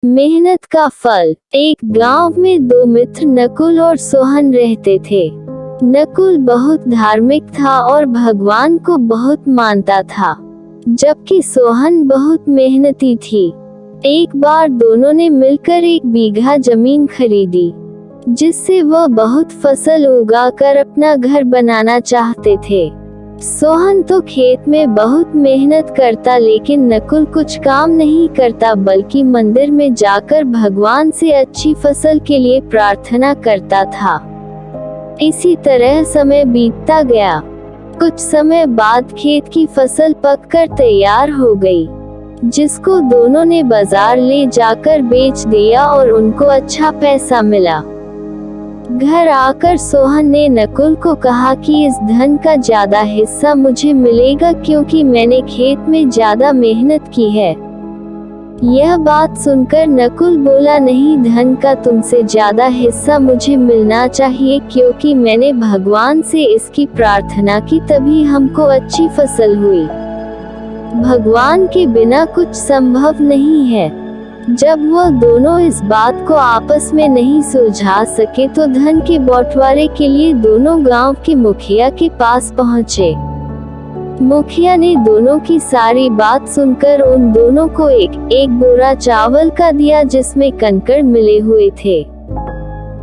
मेहनत का फल। एक गांव में दो मित्र नकुल और सोहन रहते थे। नकुल बहुत धार्मिक था और भगवान को बहुत मानता था, जबकि सोहन बहुत मेहनती थी। एक बार दोनों ने मिलकर 1 बीघा जमीन खरीदी, जिससे वह बहुत फसल उगाकर अपना घर बनाना चाहते थे। सोहन तो खेत में बहुत मेहनत करता, लेकिन नकुल कुछ काम नहीं करता, बल्कि मंदिर में जाकर भगवान से अच्छी फसल के लिए प्रार्थना करता था। इसी तरह समय बीतता गया। कुछ समय बाद खेत की फसल पककर तैयार हो गई, जिसको दोनों ने बाजार ले जाकर बेच दिया और उनको अच्छा पैसा मिला। घर आकर सोहन ने नकुल को कहा कि इस धन का ज्यादा हिस्सा मुझे मिलेगा, क्योंकि मैंने खेत में ज्यादा मेहनत की है। यह बात सुनकर नकुल बोला, नहीं, धन का तुमसे ज्यादा हिस्सा मुझे मिलना चाहिए, क्योंकि मैंने भगवान से इसकी प्रार्थना की, तभी हमको अच्छी फसल हुई। भगवान के बिना कुछ संभव नहीं है। जब वह दोनों इस बात को आपस में नहीं सुलझा सके, तो धन के बंटवारे के लिए दोनों गांव के मुखिया के पास पहुंचे। मुखिया ने दोनों की सारी बात सुनकर उन दोनों को एक बोरा चावल का दिया, जिसमें कंकड़ मिले हुए थे।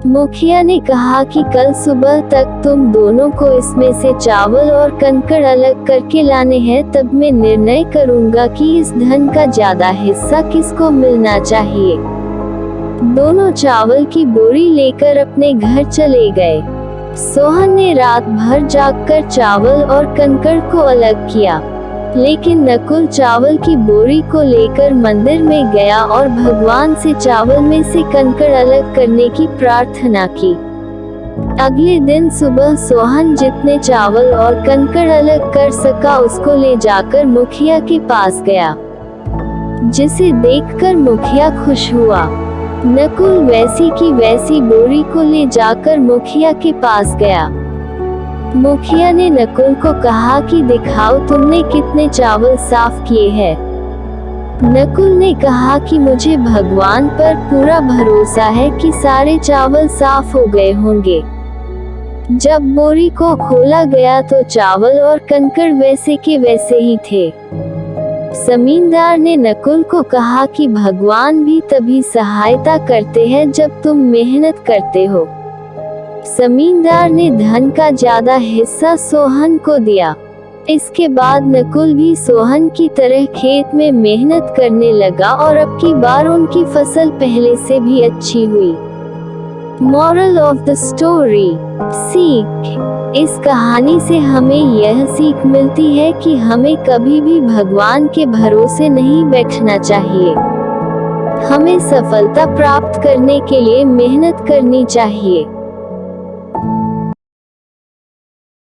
मुखिया ने कहा कि कल सुबह तक तुम दोनों को इसमें से चावल और कंकड़ अलग करके लाने हैं, तब मैं निर्णय करूंगा कि इस धन का ज्यादा हिस्सा किसको मिलना चाहिए। दोनों चावल की बोरी लेकर अपने घर चले गए। सोहन ने रात भर जागकर चावल और कंकड़ को अलग किया, लेकिन नकुल चावल की बोरी को लेकर मंदिर में गया और भगवान से चावल में से कंकड़ अलग करने की प्रार्थना की। अगले दिन सुबह सोहन जितने चावल और कंकड़ अलग कर सका, उसको ले जाकर मुखिया के पास गया, जिसे देखकर मुखिया खुश हुआ। नकुल वैसी की वैसी बोरी को ले जाकर मुखिया के पास गया। मुखिया ने नकुल को कहा कि दिखाओ तुमने कितने चावल साफ किए हैं। नकुल ने कहा कि मुझे भगवान पर पूरा भरोसा है कि सारे चावल साफ हो गए होंगे। जब बोरी को खोला गया तो चावल और कंकड़ वैसे के वैसे ही थे। जमींदार ने नकुल को कहा कि भगवान भी तभी सहायता करते हैं जब तुम मेहनत करते हो। जमींदार ने धन का ज्यादा हिस्सा सोहन को दिया। इसके बाद नकुल भी सोहन की तरह खेत में मेहनत करने लगा और अब की बार उनकी फसल पहले से भी अच्छी हुई। Moral of the story. सीख। इस कहानी से हमें यह सीख मिलती है कि हमें कभी भी भगवान के भरोसे नहीं बैठना चाहिए। हमें सफलता प्राप्त करने के लिए मेहनत करनी चाहिए।